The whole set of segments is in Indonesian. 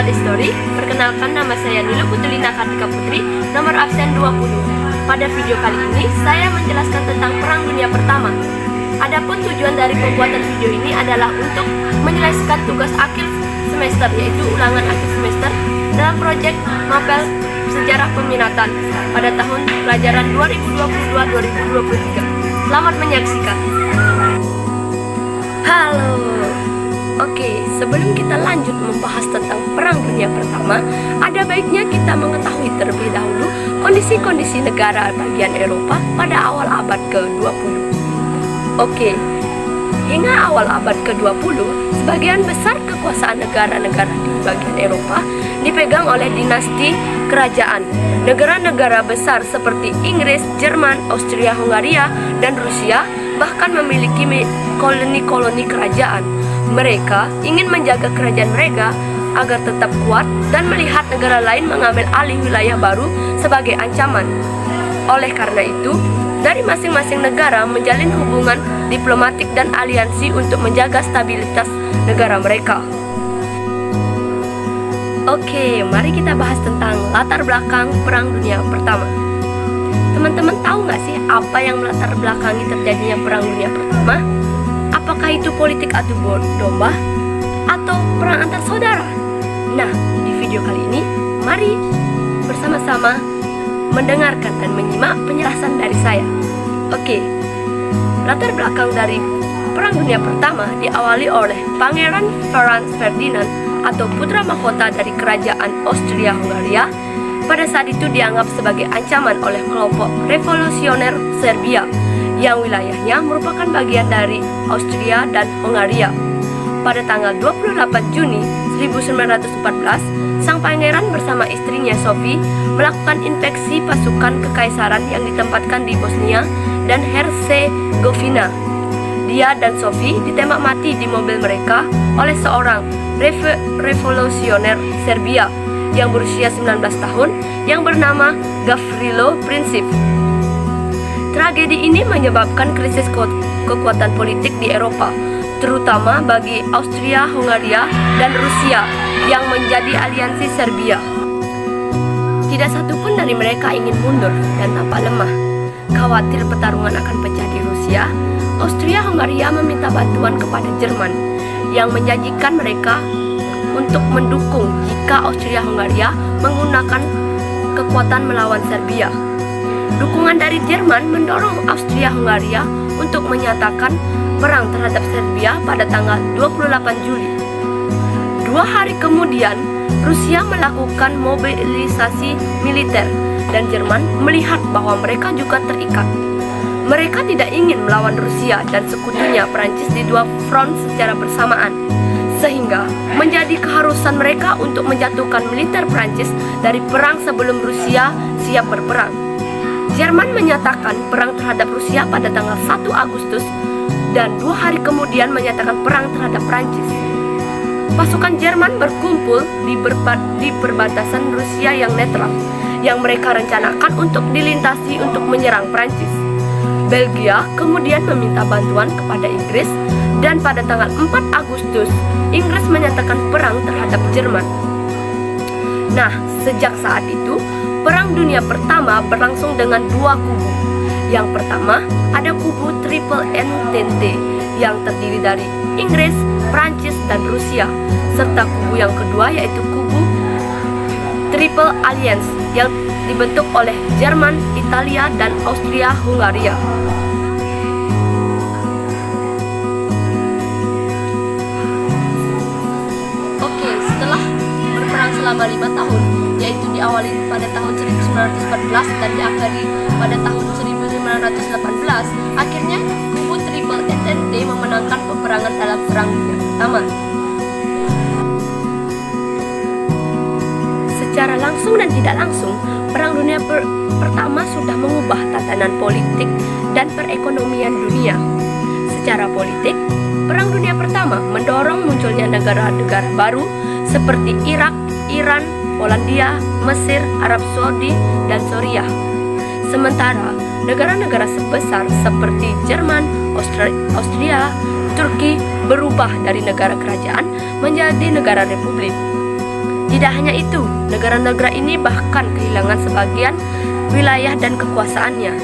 Sobat History, perkenalkan nama saya Nilo Putulina Kartika Putri, nomor absen 20. Pada video kali ini, saya menjelaskan tentang Perang Dunia Pertama. Adapun tujuan dari pembuatan video ini adalah untuk menyelesaikan tugas akhir semester, yaitu ulangan akhir semester dalam proyek Mapel Sejarah Peminatan pada tahun pelajaran 2022-2023. Selamat menyaksikan. Halo. Oke, sebelum kita lanjut membahas tentang Perang Dunia Pertama, ada baiknya kita mengetahui terlebih dahulu kondisi-kondisi negara bagian Eropa pada awal abad ke-20. Oke, hingga awal abad ke-20, sebagian besar kekuasaan negara-negara di bagian Eropa dipegang oleh dinasti kerajaan. Negara-negara besar seperti Inggris, Jerman, Austria-Hungaria, dan Rusia bahkan memiliki koloni-koloni kerajaan. Mereka ingin menjaga kerajaan mereka agar tetap kuat dan melihat negara lain mengambil alih wilayah baru sebagai ancaman. Oleh karena itu, dari masing-masing negara menjalin hubungan diplomatik dan aliansi untuk menjaga stabilitas negara mereka. Oke, mari kita bahas tentang latar belakang Perang Dunia Pertama. Teman-teman tahu nggak sih apa yang melatar belakangi terjadinya Perang Dunia Pertama? Apakah itu politik adu domba atau perang antar saudara? Nah, di video kali ini, mari bersama-sama mendengarkan dan menyimak penjelasan dari saya. Oke, latar belakang dari Perang Dunia Pertama diawali oleh Pangeran Franz Ferdinand atau putra mahkota dari kerajaan Austria-Hungaria. Pada saat itu dianggap sebagai ancaman oleh kelompok revolusioner Serbia yang wilayahnya merupakan bagian dari Austria dan Hungaria. Pada tanggal 28 Juni 1914, sang pangeran bersama istrinya Sophie melakukan inspeksi pasukan kekaisaran yang ditempatkan di Bosnia dan Herzegovina. Dia dan Sophie ditembak mati di mobil mereka oleh seorang revolusioner Serbia yang berusia 19 tahun yang bernama Gavrilo Princip. Tragedi ini menyebabkan krisis kekuatan politik di Eropa, terutama bagi Austria-Hungaria dan Rusia yang menjadi aliansi Serbia. Tidak satupun dari mereka ingin mundur dan tampak lemah. Khawatir pertarungan akan pecah di Rusia, Austria-Hungaria meminta bantuan kepada Jerman yang menjanjikan mereka untuk mendukung jika Austria-Hungaria menggunakan kekuatan melawan Serbia. Dukungan dari Jerman mendorong Austria-Hungaria untuk menyatakan perang terhadap Serbia pada tanggal 28 Juli. 2 hari kemudian, Rusia melakukan mobilisasi militer dan Jerman melihat bahwa mereka juga terikat. Mereka tidak ingin melawan Rusia dan sekutunya Prancis di 2 front secara bersamaan, sehingga menjadi keharusan mereka untuk menjatuhkan militer Prancis dari perang sebelum Rusia siap berperang. Jerman menyatakan perang terhadap Rusia pada tanggal 1 Agustus dan 2 hari kemudian menyatakan perang terhadap Prancis. Pasukan Jerman berkumpul di perbatasan Rusia yang netral, yang mereka rencanakan untuk dilintasi untuk menyerang Prancis. Belgia kemudian meminta bantuan kepada Inggris dan pada tanggal 4 Agustus, Inggris menyatakan perang terhadap Jerman. Nah, sejak saat itu, Perang Dunia Pertama berlangsung dengan 2 kubu. Yang pertama, ada kubu Triple Entente yang terdiri dari Inggris, Prancis, dan Rusia, serta kubu yang kedua yaitu kubu Triple Alliance yang dibentuk oleh Jerman, Italia, dan Austria-Hungaria. Selama 5 tahun, yaitu diawali pada tahun 1914 dan diakhiri pada tahun 1918, akhirnya kubu Triple Entente memenangkan peperangan dalam Perang Dunia Pertama. Secara langsung dan tidak langsung, Perang Dunia Pertama sudah mengubah tatanan politik dan perekonomian dunia. Secara politik, Perang Dunia Pertama mendorong munculnya negara-negara baru seperti Irak, Iran, Polandia, Mesir, Arab Saudi, dan Suriah. Sementara negara-negara sebesar seperti Jerman, Austria, Turki berubah dari negara kerajaan menjadi negara republik. Tidak hanya itu, negara-negara ini bahkan kehilangan sebagian wilayah dan kekuasaannya.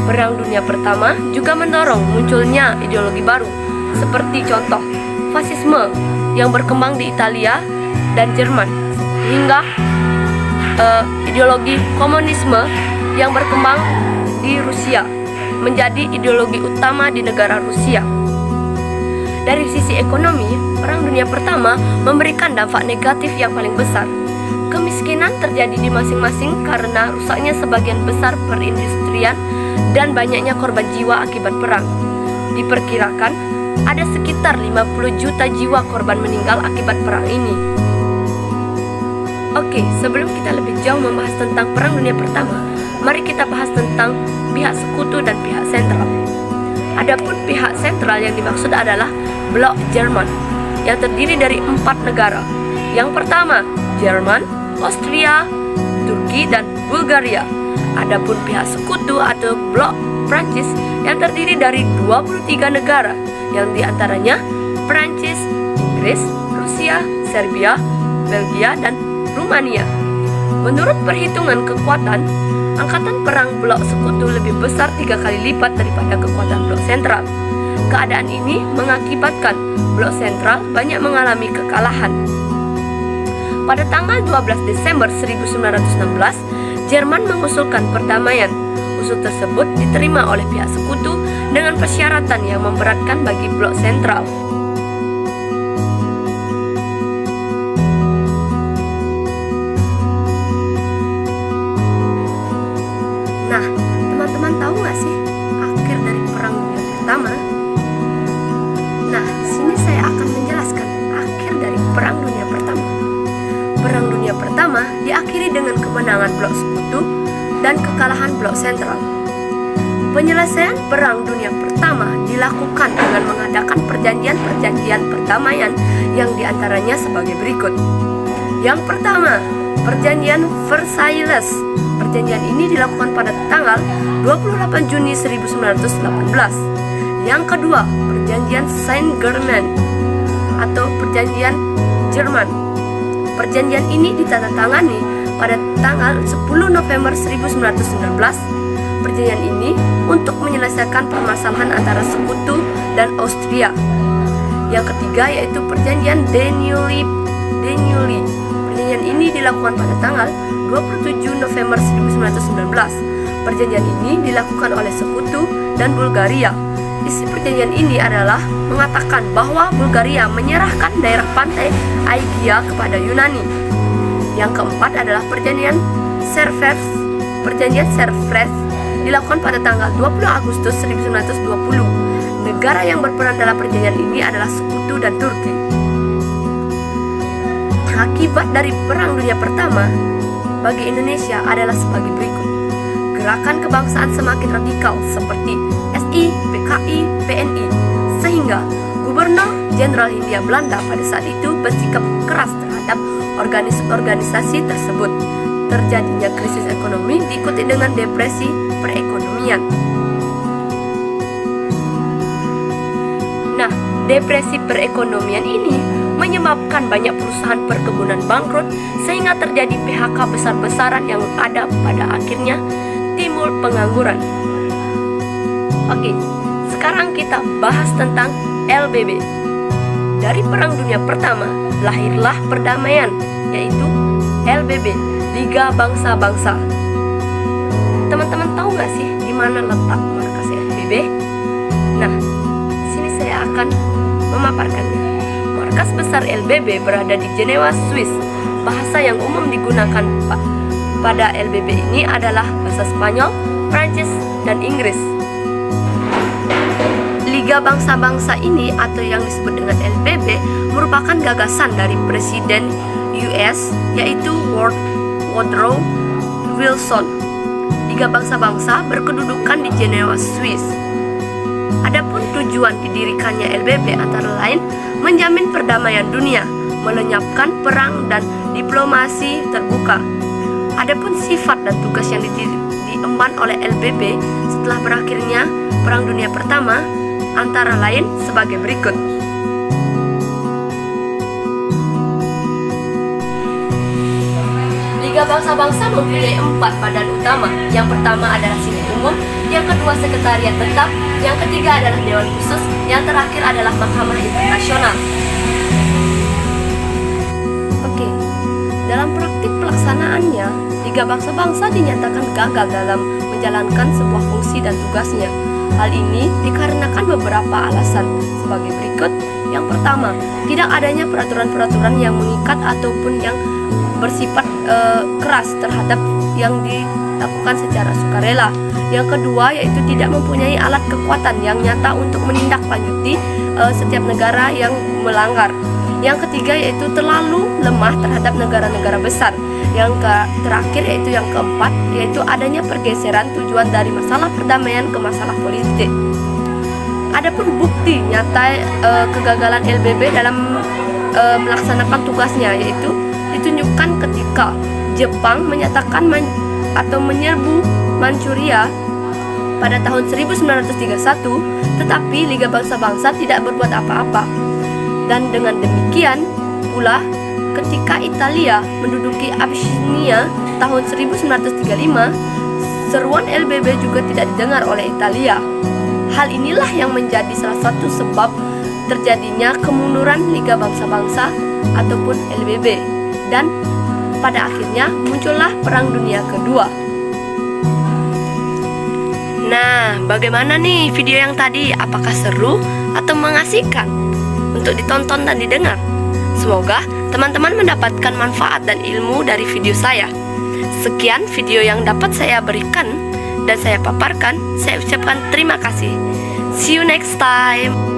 Perang Dunia Pertama juga mendorong munculnya ideologi baru, seperti contoh fasisme yang berkembang di Italia dan Jerman, hingga ideologi komunisme yang berkembang di Rusia menjadi ideologi utama di negara Rusia. Dari sisi ekonomi, Perang Dunia Pertama memberikan dampak negatif yang paling besar. Kemiskinan terjadi di masing-masing karena rusaknya sebagian besar perindustrian dan banyaknya korban jiwa akibat perang. Diperkirakan ada sekitar 50 juta jiwa korban meninggal akibat perang ini. Oke, sebelum kita lebih jauh membahas tentang Perang Dunia Pertama, mari kita bahas tentang pihak sekutu dan pihak sentral. Adapun pihak sentral yang dimaksud adalah blok Jerman yang terdiri dari 4 negara. Yang pertama, Jerman, Austria, Turki, dan Bulgaria. Adapun pihak sekutu atau blok Prancis yang terdiri dari 23 negara, yang diantaranya Prancis, Inggris, Rusia, Serbia, Belgia, dan Rumania. Menurut perhitungan kekuatan, angkatan perang blok sekutu lebih besar 3 kali lipat daripada kekuatan blok sentral. Keadaan ini mengakibatkan blok sentral banyak mengalami kekalahan. Pada tanggal 12 Desember 1916, Jerman mengusulkan perdamaian. Usul tersebut diterima oleh pihak sekutu dengan persyaratan yang memberatkan bagi blok sentral. Nah, teman-teman tahu nggak sih akhir dari Perang Dunia Pertama? Nah, di sini saya akan menjelaskan akhir dari Perang Dunia Pertama. Perang Dunia Pertama diakhiri dengan kemenangan blok sekutu dan kekalahan blok sentral. Penyelesaian Perang Dunia Pertama dilakukan dengan mengadakan perjanjian-perjanjian perdamaian yang diantaranya sebagai berikut. Yang pertama, Perjanjian Versailles. Perjanjian ini dilakukan pada tanggal 28 Juni 1918. Yang kedua, Perjanjian Saint-Germain atau Perjanjian Jerman. Perjanjian ini ditandatangani pada tanggal 10 November 1919. Perjanjian ini untuk menyelesaikan permasalahan antara sekutu dan Austria. Yang ketiga yaitu Perjanjian Deneuve. Perjanjian ini dilakukan pada tanggal 27 November 1919. Perjanjian ini dilakukan oleh sekutu dan Bulgaria. Isi perjanjian ini adalah mengatakan bahwa Bulgaria menyerahkan daerah pantai Aegia kepada Yunani. Yang keempat adalah Perjanjian Sevres. Perjanjian Sevres dilakukan pada tanggal 20 Agustus 1920. Negara yang berperan dalam perjanjian ini adalah sekutu dan Turki. Akibat dari Perang Dunia Pertama bagi Indonesia adalah sebagai berikut. Gerakan kebangsaan semakin radikal seperti SI, PKI, PNI, sehingga Gubernur Jenderal Hindia Belanda pada saat itu bersikap keras terhadap organisasi tersebut. Terjadinya krisis ekonomi diikuti dengan depresi perekonomian. Nah, depresi perekonomian ini menyebabkan banyak perusahaan perkebunan bangkrut sehingga terjadi PHK besar-besaran yang ada pada akhirnya timbul pengangguran. Oke, sekarang kita bahas tentang LBB. Dari Perang Dunia Pertama lahirlah perdamaian, yaitu LBB, Liga Bangsa-Bangsa. Teman-teman tahu nggak sih di mana letak markas LBB? Nah, di sini saya akan memaparkannya. Markas besar LBB berada di Jenewa, Swiss. Bahasa yang umum digunakan pada LBB ini adalah bahasa Spanyol, Prancis, dan Inggris. Liga Bangsa-Bangsa ini atau yang disebut dengan LBB merupakan gagasan dari Presiden US yaitu Woodrow Wilson. Liga Bangsa-Bangsa berkedudukan di Jenewa, Swiss. Adapun tujuan didirikannya LBB antara lain menjamin perdamaian dunia, melenyapkan perang dan diplomasi terbuka. Adapun sifat dan tugas yang diemban oleh LBB setelah berakhirnya Perang Dunia Pertama antara lain sebagai berikut. Liga Bangsa-Bangsa mempunyai 4 badan utama. Yang pertama adalah Sindik Umum, yang kedua Sekretariat Tetap, yang ketiga adalah Dewan Khusus, yang terakhir adalah Mahkamah Internasional. Oke, dalam praktik pelaksanaannya, Liga Bangsa-Bangsa dinyatakan gagal dalam menjalankan sebuah fungsi dan tugasnya. Hal ini dikarenakan beberapa alasan sebagai berikut. Yang pertama, tidak adanya peraturan-peraturan yang mengikat ataupun yang bersifat keras terhadap yang dilakukan secara sukarela. Yang kedua, yaitu tidak mempunyai alat kekuatan yang nyata untuk menindaklanjuti setiap negara yang melanggar. Yang ketiga, yaitu terlalu lemah terhadap negara-negara besar. Yang terakhir, yaitu yang keempat, yaitu adanya pergeseran tujuan dari masalah perdamaian ke masalah politik. Adapun bukti nyata kegagalan LBB dalam melaksanakan tugasnya, yaitu ditunjukkan ketika Jepang menyatakan atau menyerbu Manchuria pada tahun 1931, tetapi Liga Bangsa-Bangsa tidak berbuat apa-apa. Dan dengan demikian pula ketika Italia menduduki Abyssinia tahun 1935, seruan LBB juga tidak didengar oleh Italia. Hal inilah yang menjadi salah satu sebab terjadinya kemunduran Liga Bangsa-Bangsa ataupun LBB. Dan pada akhirnya muncullah Perang Dunia Kedua. Nah, bagaimana nih video yang tadi? Apakah seru atau mengasihkan untuk ditonton dan didengar? Semoga teman-teman mendapatkan manfaat dan ilmu dari video saya. Sekian video yang dapat saya berikan dan saya paparkan. Saya ucapkan terima kasih. See you next time.